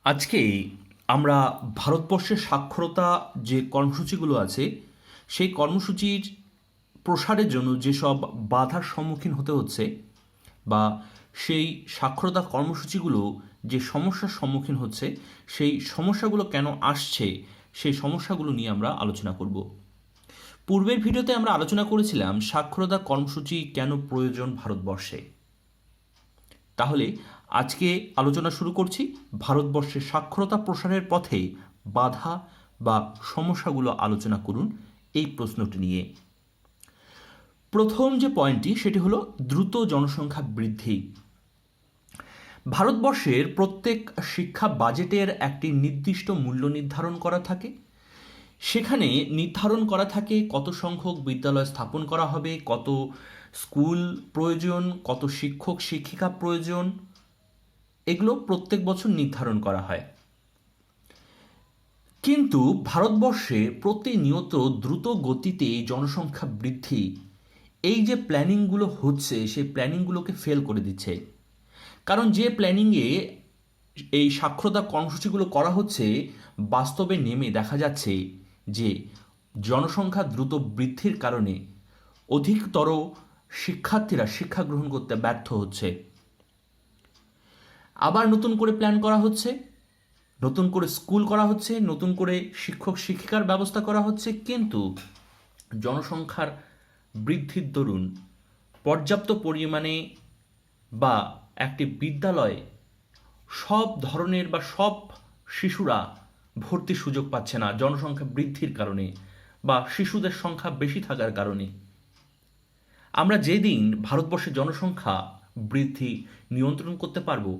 আজকে আমরা ভারতবর্ষের সাক্ষরতা যে কর্মসূচিগুলো আছে সেই কর্মসূচির প্রসারের জন্য যেসব বাধার সম্মুখীন হতে হচ্ছে বা সেই সাক্ষরতা কর্মসূচিগুলো যে সমস্যার সম্মুখীন হচ্ছে সেই সমস্যাগুলো কেন আসছে সেই সমস্যাগুলো নিয়ে আমরা আলোচনা করব। পূর্বের ভিডিওতে আমরা আলোচনা করেছিলাম সাক্ষরতা কর্মসূচি কেন প্রয়োজন ভারতবর্ষে। তাহলে আজকে আলোচনা শুরু করছি ভারতবর্ষের সাক্ষরতা প্রসারের পথে বাধা বা সমস্যাগুলো আলোচনা করুন এই প্রশ্নটি নিয়ে। প্রথম যে পয়েন্টটি সেটি হলো দ্রুত জনসংখ্যা বৃদ্ধি। ভারতবর্ষের প্রত্যেক শিক্ষা বাজেটের একটি নির্দিষ্ট মূল্য নির্ধারণ করা থাকে। সেখানে নির্ধারণ করা থাকে কত সংখ্যক বিদ্যালয় স্থাপন করা হবে, কত স্কুল প্রয়োজন, কত শিক্ষক শিক্ষিকা প্রয়োজন, এগুলো প্রত্যেক বছর নির্ধারণ করা হয়। কিন্তু ভারতবর্ষে প্রতিনিয়ত দ্রুত গতিতে জনসংখ্যা বৃদ্ধি, এই যে প্ল্যানিংগুলো হচ্ছে সেই প্ল্যানিংগুলোকে ফেল করে দিচ্ছে। কারণ যে প্ল্যানিংয়ে এই সাক্ষরতা কর্মসূচিগুলো করা হচ্ছে বাস্তবে নেমে দেখা যাচ্ছে যে জনসংখ্যা দ্রুত বৃদ্ধির কারণে অধিকতর শিক্ষার্থীরা শিক্ষা গ্রহণ করতে ব্যর্থ হচ্ছে। আবার নতুন করে প্ল্যান করা হচ্ছে, নতুন করে স্কুল করা হচ্ছে, নতুন করে শিক্ষক শিক্ষিকার ব্যবস্থা করা হচ্ছে, কিন্তু জনসংখ্যার বৃদ্ধির দরুন পর্যাপ্ত পরিমাণে বা একটি বিদ্যালয়ে সব ধরনের বা সব শিশুরা ভর্তির সুযোগ পাচ্ছে না জনসংখ্যা বৃদ্ধির কারণে বা শিশুদের সংখ্যা বেশি থাকার কারণে। আমরা যেদিন ভারতবর্ষের জনসংখ্যা বৃদ্ধি নিয়ন্ত্রণ করতে পারবো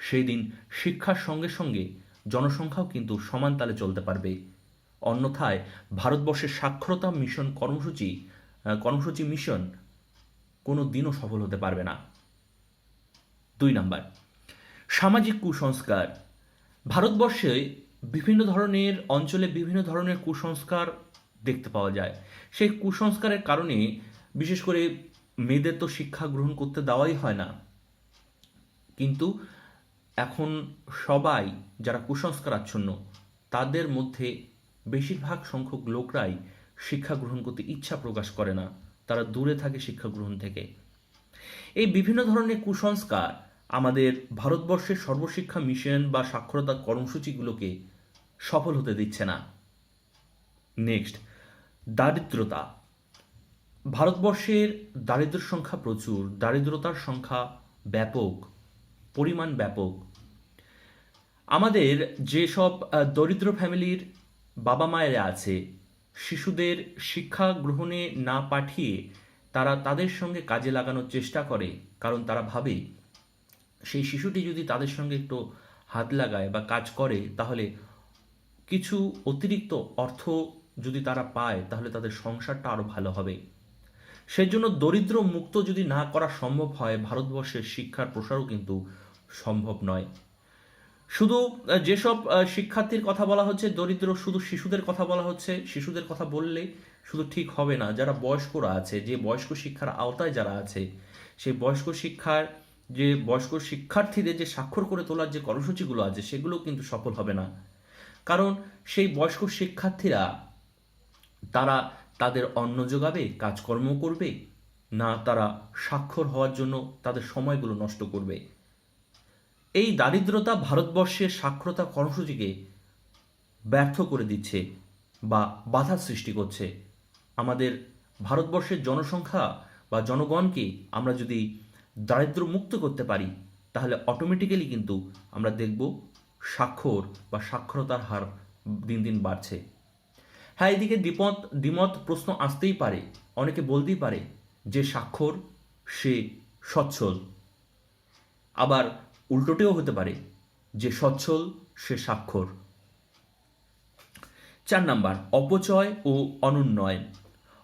সেই দিন শিক্ষার সঙ্গে সঙ্গে জনসংখ্যাও কিন্তু সমান তালে চলতে পারবে। অন্যথায় ভারতবর্ষের সাক্ষরতা মিশন কর্মসূচি মিশন কোনো দিনও সফল হতে পারবে না। 2 নাম্বার, সামাজিক কুসংস্কার। ভারতবর্ষে বিভিন্ন ধরনের অঞ্চলে বিভিন্ন ধরনের কুসংস্কার দেখতে পাওয়া যায়। সেই কুসংস্কারের কারণে বিশেষ করে মেয়েদের তো শিক্ষা গ্রহণ করতে দেওয়াই হয় না, কিন্তু এখন সবাই যারা কুসংস্কারাচ্ছন্ন তাদের মধ্যে বেশিরভাগ সংখ্যক লোকরাই শিক্ষা গ্রহণ করতে ইচ্ছা প্রকাশ করে না, তারা দূরে থাকে শিক্ষা গ্রহণ থেকে। এই বিভিন্ন ধরনের কুসংস্কার আমাদের ভারতবর্ষের সর্বশিক্ষা মিশন বা সাক্ষরতা কর্মসূচিগুলোকে সফল হতে দিচ্ছে না। নেক্সট, দারিদ্রতা। ভারতবর্ষের দারিদ্র সংখ্যা প্রচুর, দারিদ্রতার সংখ্যা ব্যাপক, পরিমাণ ব্যাপক। আমাদের যেসব দরিদ্র ফ্যামিলির বাবা মায়েরা আছে, শিশুদের শিক্ষা গ্রহণে না পাঠিয়ে তারা তাদের সঙ্গে কাজে লাগানোর চেষ্টা করে, কারণ তারা ভাবে সেই শিশুটি যদি তাদের সঙ্গে একটু হাত লাগায় বা কাজ করে তাহলে কিছু অতিরিক্ত অর্থ যদি তারা পায় তাহলে তাদের সংসারটা আরও ভালো হবে। সেজন্য দরিদ্র মুক্ত যদি না করা সম্ভব হয় ভারতবর্ষের শিক্ষার প্রসারও কিন্তু সম্ভব নয়। শুধু যেসব শিক্ষার্থীর কথা বলা হচ্ছে দরিদ্র, শুধু শিশুদের কথা বলা হচ্ছে, শিশুদের কথা বললে শুধু ঠিক হবে না। যারা বয়স্করা আছে, যে বয়স্ক শিক্ষার আওতায় যারা আছে, সেই বয়স্ক শিক্ষার্থীদের যে স্বাক্ষর করে তোলার যে কর্মসূচিগুলো আছে সেগুলো কিন্তু সফল হবে না। কারণ সেই বয়স্ক শিক্ষার্থীরা তারা তাদের অন্ন যোগাবে, কাজকর্ম করবে, না তারা স্বাক্ষর হওয়ার জন্য তাদের সময়গুলো নষ্ট করবে। এই দারিদ্রতা ভারতবর্ষের সাক্ষরতা কর্মসূচিকে ব্যর্থ করে দিচ্ছে বা বাধা সৃষ্টি করছে। আমাদের ভারতবর্ষের জনসংখ্যা বা জনগণকে আমরা যদি দারিদ্র মুক্ত করতে পারি তাহলে অটোমেটিক্যালি কিন্তু আমরা দেখব স্বাক্ষর বা সাক্ষরতার হার দিন দিন বাড়ছে। হ্যাঁ, এদিকে দ্বিমত প্রশ্ন আসতেই পারে, অনেকে বলতেই পারে যে স্বাক্ষর সে সচ্ছল, আবার উল্টোটেও হতে পারে যে সচ্ছল সে স্বাক্ষর। 4 নাম্বার, অপচয় ও অনুন্নয়ন।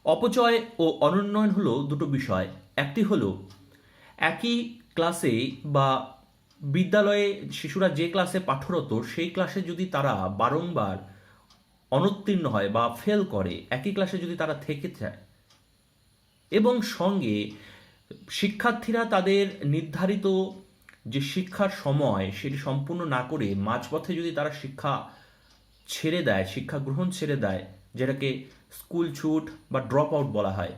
অপচয় ও অনুন্নয়ন হলো দুটো বিষয়। একটি হলো একই ক্লাসে বা বিদ্যালয়ে শিশুরা যে ক্লাসে পাঠরত সেই ক্লাসে যদি তারা বারংবার অনুত্তীর্ণ হয় বা ফেল করে, একই ক্লাসে যদি তারা থেকে যায় এবং সঙ্গে শিক্ষার্থীরা তাদের নির্ধারিত যে শিক্ষার সময় সেটি সম্পূর্ণ না করে মাঝপথে যদি তারা শিক্ষা ছেড়ে দেয়, শিক্ষা গ্রহণ ছেড়ে দেয়, যেটাকে স্কুল ছুট বা ড্রপ আউট বলা হয়,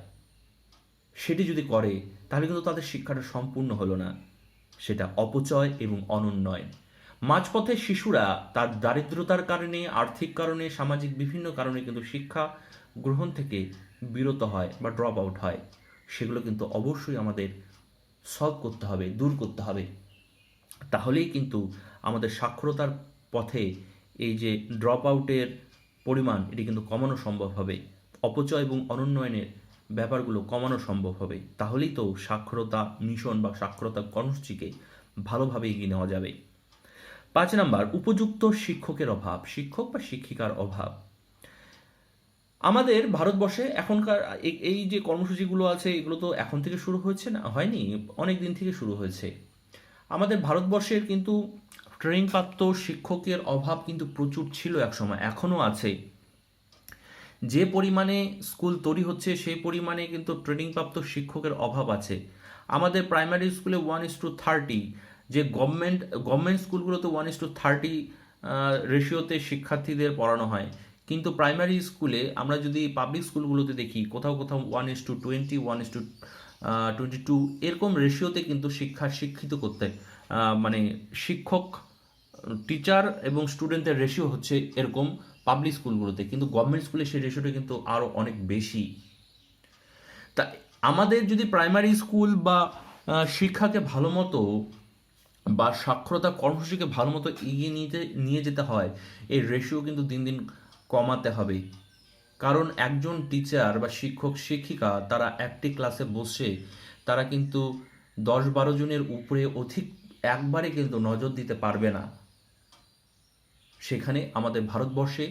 সেটি যদি করে তাহলে কিন্তু তাদের শিক্ষাটা সম্পূর্ণ হলো না, সেটা অপচয় এবং অনুন্নয়ন। মাঝপথে শিশুরা তার দারিদ্রতার কারণে, আর্থিক কারণে, সামাজিক বিভিন্ন কারণে কিন্তু শিক্ষা গ্রহণ থেকে বিরত হয় বা ড্রপ আউট হয়, সেগুলো কিন্তু অবশ্যই আমাদের সলভ করতে হবে, দূর করতে হবে। তাহলেই কিন্তু আমাদের সাক্ষরতার পথে এই যে ড্রপ আউটের পরিমাণ এটি কিন্তু কমানো সম্ভব হবে, অপচয় এবং অনুন্নয়নের ব্যাপারগুলো কমানো সম্ভব হবে। তাহলেই তো সাক্ষরতা মিশন বা সাক্ষরতা কর্মসূচিকে ভালোভাবে এগিয়ে নেওয়া যাবে। 5 নাম্বার, উপযুক্ত শিক্ষকের অভাব, শিক্ষক বা শিক্ষিকার অভাব। আমাদের ভারতবর্ষে এখনকার এই যে কর্মসূচিগুলো আছে এগুলো তো এখন থেকে শুরু হয়েছে না, হয়নি, অনেক দিন থেকে শুরু হয়েছে। আমাদের ভারতবর্ষের কিন্তু ট্রেনিংপ্রাপ্ত শিক্ষকের অভাব কিন্তু প্রচুর ছিল একসময়, এখনও আছে। যে পরিমাণে স্কুল তৈরি হচ্ছে সেই পরিমাণে কিন্তু ট্রেনিংপ্রাপ্ত শিক্ষকের অভাব আছে। আমাদের প্রাইমারি স্কুলে 1:30, যে গভর্নমেন্ট স্কুলগুলোতে 1:30 রেশিওতে শিক্ষার্থীদের পড়ানো হয়, কিন্তু প্রাইমারি স্কুলে আমরা যদি পাবলিক স্কুলগুলোতে দেখি কোথাও কোথাও 1:20, 1:22 এরকম রেশিওতে কিন্তু শিক্ষিত করতে মানে শিক্ষক, টিচার এবং স্টুডেন্টের রেশিও হচ্ছে এরকম পাবলিক স্কুলগুলোতে, কিন্তু গভর্নমেন্ট স্কুলে সেই রেশিওটা কিন্তু আরও অনেক বেশি। তা আমাদের যদি প্রাইমারি স্কুল বা শিক্ষাকে ভালো মতো বা সাক্ষরতা কর্মসূচিকে ভালো মতো এগিয়ে নিয়ে যেতে হয়, এই রেশিও কিন্তু দিন দিন কমাতে হবে। কারণ একজন টিচার বা শিক্ষক শিক্ষিকা তারা একটি ক্লাসে বসে তারা কিন্তু 10-12 জনের উপরে অধিক একবারে কিন্তু নজর দিতে পারবে না। সেখানে আমাদের ভারতবর্ষে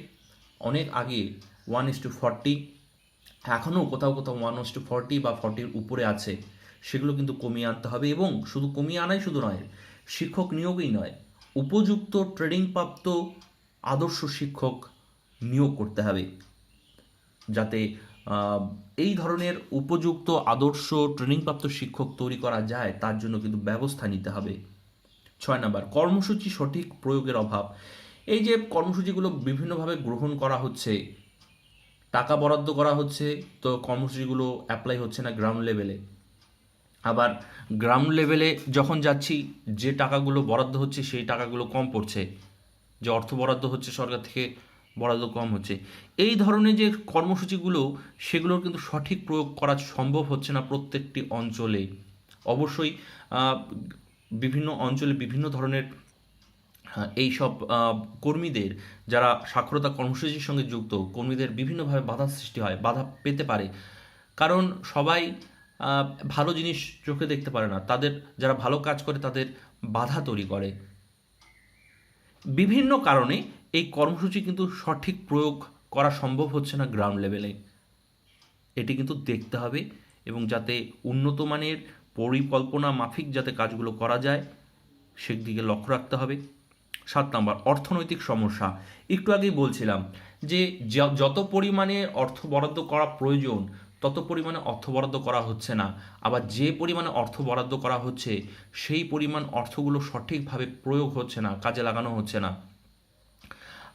অনেক আগে 1:40, এখনও কোথাও কোথাও 1:40 বা 40-এর উপরে আছে, সেগুলো কিন্তু কমিয়ে আনতে হবে। এবং শুধু কমিয়ে আনাই শুধু নয়, শিক্ষক নিয়োগই নয়, উপযুক্ত ট্রেনিংপ্রাপ্ত আদর্শ শিক্ষক নিয়োগ করতে হবে, যাতে এই ধরনের উপযুক্ত আদর্শ ট্রেনিংপ্রাপ্ত শিক্ষক তৈরি করা যায়, তার জন্য কিন্তু ব্যবস্থা নিতে হবে। 6 নাম্বার, কর্মসূচি সঠিক প্রয়োগের অভাব। এই যে কর্মসূচিগুলো বিভিন্নভাবে গ্রহণ করা হচ্ছে, টাকা বরাদ্দ করা হচ্ছে, তো কর্মসূচিগুলো অ্যাপ্লাই হচ্ছে না গ্রাউন্ড লেভেলে। আবার গ্রাউন্ড লেভেলে যখন যাচ্ছি, যে টাকাগুলো বরাদ্দ হচ্ছে সেই টাকাগুলো কম পড়ছে, যে অর্থ বরাদ্দ হচ্ছে সরকার থেকে বরাদ্দ কম হচ্ছে। এই ধরনের যে কর্মসূচিগুলো সেগুলোর কিন্তু সঠিক প্রয়োগ করা সম্ভব হচ্ছে না প্রত্যেকটি অঞ্চলে। অবশ্যই বিভিন্ন অঞ্চলে বিভিন্ন ধরনের এইসব কর্মীদের, যারা সাক্ষরতা কর্মসূচির সঙ্গে যুক্ত কর্মীদের বিভিন্নভাবে বাধা সৃষ্টি হয়, বাধা পেতে পারে। কারণ সবাই ভালো জিনিস চোখে দেখতে পারে না, তাদের যারা ভালো কাজ করে তাদের বাধা তৈরি করে। বিভিন্ন কারণে এই কর্মসূচি কিন্তু সঠিক প্রয়োগ করা সম্ভব হচ্ছে না গ্রাউন্ড লেভেলে। এটি কিন্তু দেখতে হবে এবং যাতে উন্নত মানের পরিকল্পনা মাফিক যাতে কাজগুলো করা যায় সেদিকে লক্ষ্য রাখতে হবে। 7 নম্বর, অর্থনৈতিক সমস্যা। একটু আগেই বলছিলাম যে যত পরিমাণে অর্থ বরাদ্দ করা প্রয়োজন তত পরিমাণে অর্থ বরাদ্দ করা হচ্ছে না। আবার যে পরিমাণে অর্থ বরাদ্দ করা হচ্ছে সেই পরিমাণ অর্থগুলো সঠিকভাবে প্রয়োগ হচ্ছে না, কাজে লাগানো হচ্ছে না।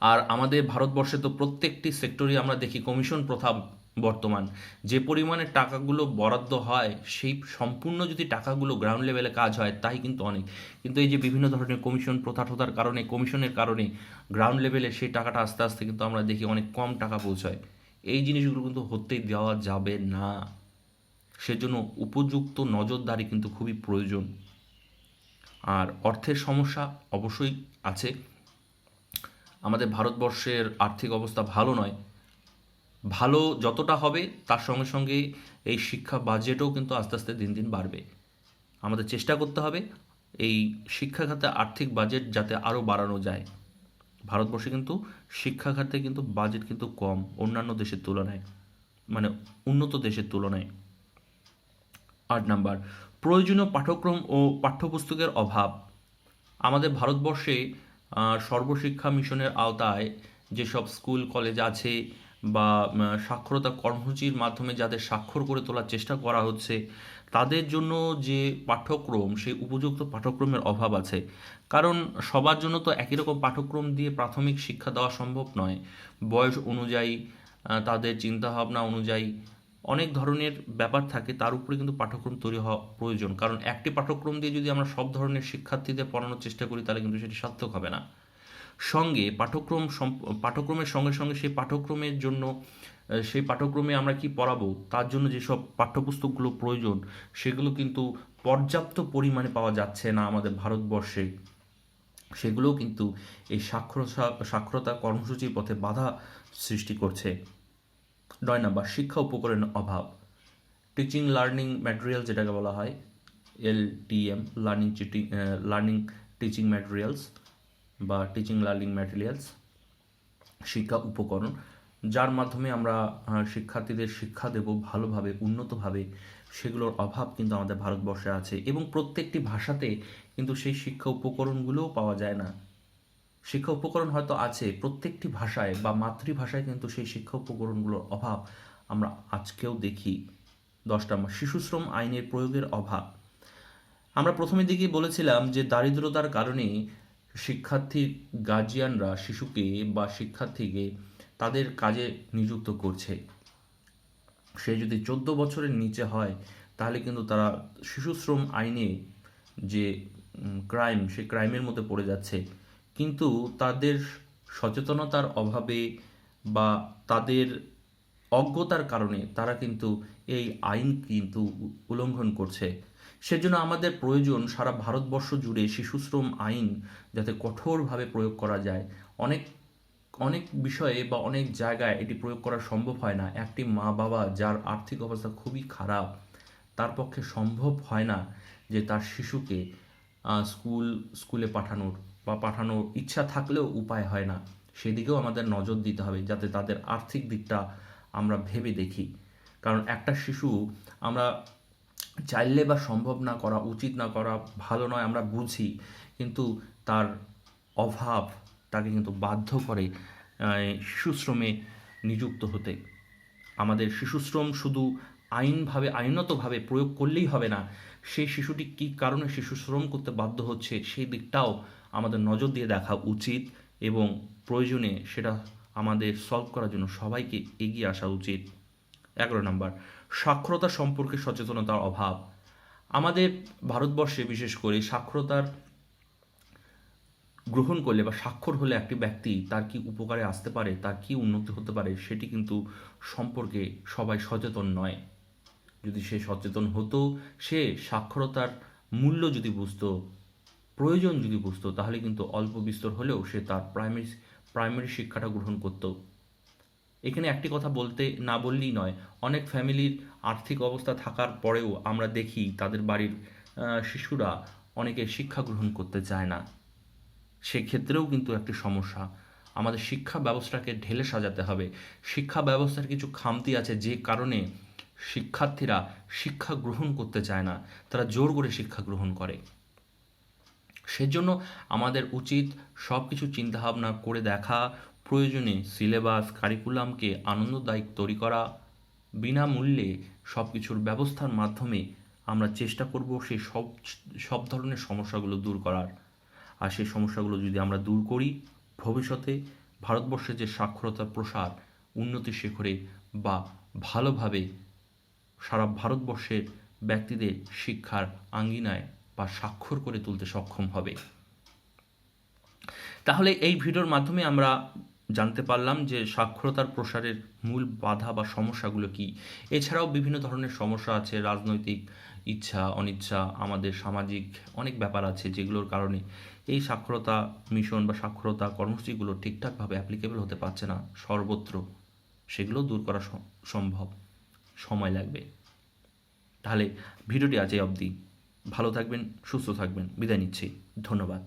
আর আমাদের ভারতবর্ষে তো প্রত্যেকটি সেক্টরে আমরা দেখি কমিশন প্রথা বর্তমান। যে পরিমাণে টাকাগুলো বরাদ্দ হয় সেই সম্পূর্ণ যদি টাকাগুলো গ্রাউন্ড লেভেলে কাজ হয় তাই কিন্তু অনেক, কিন্তু এই যে বিভিন্ন ধরনের কমিশন প্রথার কারণে, কমিশনের কারণে গ্রাউন্ড লেভেলে সেই টাকাটা আস্তে আস্তে কিন্তু আমরা দেখি অনেক কম টাকা পৌঁছায়। এই জিনিসগুলো কিন্তু হতেই দেওয়া যাবে না, সেজন্য উপযুক্ত নজরদারি কিন্তু খুবই প্রয়োজন। আর অর্থের সমস্যা অবশ্যই আছে, আমাদের ভারতবর্ষের আর্থিক অবস্থা ভালো নয়। ভালো যতটা হবে তার সঙ্গে সঙ্গে এই শিক্ষা বাজেটও কিন্তু আস্তে আস্তে দিন দিন বাড়বে। আমাদের চেষ্টা করতে হবে এই শিক্ষা খাতে আর্থিক বাজেট যাতে আরও বাড়ানো যায়। ভারতবর্ষে কিন্তু শিক্ষা খাতে কিন্তু বাজেট কিন্তু কম অন্যান্য দেশের তুলনায়, মানে উন্নত দেশের তুলনায়। 8 নাম্বার, প্রয়োজনীয় পাঠ্যক্রম ও পাঠ্যপুস্তকের অভাব। আমাদের ভারতবর্ষে সর্বশিক্ষা মিশনের আওতায় যেসব স্কুল কলেজ আছে বা সাক্ষরতা কর্মসূচির মাধ্যমে যাদের স্বাক্ষর করে তোলার চেষ্টা করা হচ্ছে, তাদের জন্য যে পাঠ্যক্রম, সেই উপযুক্ত পাঠ্যক্রমের অভাব আছে। কারণ সবার জন্য তো একই রকম পাঠ্যক্রম দিয়ে প্রাথমিক শিক্ষা দেওয়া সম্ভব নয়। বয়স অনুযায়ী, তাদের চিন্তাভাবনা অনুযায়ী অনেক ধরনের ব্যাপার থাকে, তার উপরে কিন্তু পাঠ্যক্রম তৈরি হওয়া প্রয়োজন। কারণ একটি পাঠ্যক্রম দিয়ে যদি আমরা সব ধরনের শিক্ষার্থীদের পড়ানোর চেষ্টা করি, তাহলে কিন্তু সেটি সার্থক হবে না। সঙ্গে পাঠ্যক্রমের সঙ্গে সঙ্গে সেই পাঠ্যক্রমের জন্য, সেই পাঠ্যক্রমে আমরা কি পড়াবো তার জন্য যেসব পাঠ্যপুস্তকগুলো প্রয়োজন, সেগুলো কিন্তু পর্যাপ্ত পরিমাণে পাওয়া যাচ্ছে না আমাদের ভারতবর্ষে। সেগুলোও কিন্তু এই সাক্ষরতা কর্মসূচির পথে বাধা সৃষ্টি করছে। 9 নাম্বার, শিক্ষা উপকরণের অভাব। টিচিং লার্নিং ম্যাটেরিয়াল যেটাকে বলা হয়, LTM, লার্নিং টিচিং ম্যাটেরিয়ালস বা টিচিং লার্নিং ম্যাটেরিয়ালস, শিক্ষা উপকরণ, যার মাধ্যমে আমরা শিক্ষার্থীদের শিক্ষা দেব ভালোভাবে, উন্নতভাবে, সেগুলোর অভাব কিন্তু আমাদের ভারতবর্ষে আছে। এবং প্রত্যেকটি ভাষাতে কিন্তু সেই শিক্ষা উপকরণগুলোও পাওয়া যায় না। শিক্ষা উপকরণ হয়তো আছে প্রত্যেকটি ভাষায় বা মাতৃভাষায়, কিন্তু সেই শিক্ষা উপকরণগুলোর অভাব আমরা আজকেও দেখি। 10 নম্বর, শিশুশ্রম আইনের প্রয়োগের অভাব। আমরা প্রথমের দিকেই বলেছিলাম যে দারিদ্রতার কারণে শিক্ষার্থীর গার্জিয়ানরা শিশুকে বা শিক্ষার্থীকে তাদের কাজে নিযুক্ত করছে। সে যদি 14 বছরের নিচে হয়, তাহলে কিন্তু তারা শিশুশ্রম আইনে যে ক্রাইম, সেই ক্রাইমের মধ্যে পড়ে যাচ্ছে। কিন্তু তাদের সচেতনতার অভাবে বা তাদের অজ্ঞতার কারণে তারা কিন্তু এই আইন কিন্তু উল্লঙ্ঘন করছে। সেজন্য আমাদের প্রয়োজন সারা ভারতবর্ষ জুড়ে শিশুশ্রম আইন যাতে কঠোরভাবে প্রয়োগ করা যায়। অনেক অনেক বিষয়ে বা অনেক জায়গায় এটি প্রয়োগ করা সম্ভব হয় না। একটি মা বাবা যার আর্থিক অবস্থা খুবই খারাপ, তার পক্ষে সম্ভব হয় না যে তার শিশুকে স্কুলে পাঠানোর ইচ্ছা থাকলেও উপায় হয় না। সেদিকেও আমাদের নজর দিতে হবে, যাতে তাদের আর্থিক দিকটা আমরা ভেবে দেখি। কারণ একটা শিশু আমরা চাইলে বা সম্ভব না করা, উচিত না করা, ভালো নয় আমরা বুঝি, কিন্তু তার অভাব তাকে কিন্তু বাধ্য করে শিশুশ্রমে নিযুক্ত হতে। আমাদের শিশুশ্রম শুধু আইনতভাবে প্রয়োগ করলেই হবে না, সেই শিশুটি কী কারণে শিশুশ্রম করতে বাধ্য হচ্ছে সেই দিকটাও আমাদের নজর দিয়ে দেখা উচিত, এবং প্রয়োজনে সেটা আমাদের সলভ করার জন্য সবাইকে এগিয়ে আসা উচিত। 11 নম্বর, সাক্ষরতা সম্পর্কে সচেতনতার অভাব। আমাদের ভারতবর্ষে বিশেষ করে সাক্ষরতার গ্রহণ করলে বা স্বাক্ষর হলে একটি ব্যক্তি তার কি উপকারে আসতে পারে, তার কি উন্নতি হতে পারে, সেটি কিন্তু সম্পর্কে সবাই সচেতন নয়। যদি সে সচেতন হতো, সে সাক্ষরতার মূল্য যদি বুঝতো, প্রয়োজন যদি বুঝতো, তাহলে কিন্তু অল্প বিস্তর হলেও সে তার প্রাইমারি শিক্ষাটা গ্রহণ করত। এখানে একটি কথা না বললেই নয়, অনেক ফ্যামিলির আর্থিক অবস্থা থাকার পরেও আমরা দেখি তাদের বাড়ির শিশুরা অনেকে শিক্ষা গ্রহণ করতে চায় না। সেক্ষেত্রেও কিন্তু একটি সমস্যা। আমাদের শিক্ষা ব্যবস্থাকে ঢেলে সাজাতে হবে। শিক্ষা ব্যবস্থার কিছু খামতি আছে, যে কারণে শিক্ষার্থীরা শিক্ষা গ্রহণ করতে চায় না, তারা জোর করে শিক্ষা গ্রহণ করে। সেজন্য আমাদের উচিত সব কিছু চিন্তাভাবনা করে দেখা, প্রয়োজনে সিলেবাস কারিকুলামকে আনন্দদায়ক তৈরি করা, বিনামূল্যে সব কিছুর ব্যবস্থার মাধ্যমে আমরা চেষ্টা করব সেই সব ধরনের সমস্যাগুলো দূর করার। আর সেই সমস্যাগুলো যদি আমরা দূর করি, ভবিষ্যতে ভারতবর্ষের যে সাক্ষরতার প্রসার উন্নতির শিখরে বা ভালোভাবে সারা ভারতবর্ষের ব্যক্তিদের শিক্ষার আঙ্গিনায় বা স্বাক্ষর করে তুলতে সক্ষম হবে। তাহলে এই ভিডিওর মাধ্যমে আমরা জানতে পারলাম যে সাক্ষরতার প্রসারের মূল বাধা বা সমস্যাগুলো কি। এছাড়াও বিভিন্ন ধরনের সমস্যা আছে, রাজনৈতিক ইচ্ছা অনিচ্ছা, আমাদের সামাজিক অনেক ব্যাপার আছে যেগুলোর কারণে এই সাক্ষরতা মিশন বা সাক্ষরতা কর্মসূচিগুলো ঠিকঠাকভাবে অ্যাপ্লিকেবল হতে পারছে না সর্বত্র। সেগুলো দূর করা সম্ভব, সময় লাগবে। তাহলে ভিডিওটি আজ এই অবধি। ভালো থাকবেন, সুস্থ থাকবেন, বিদায় নিচ্ছি। ধন্যবাদ।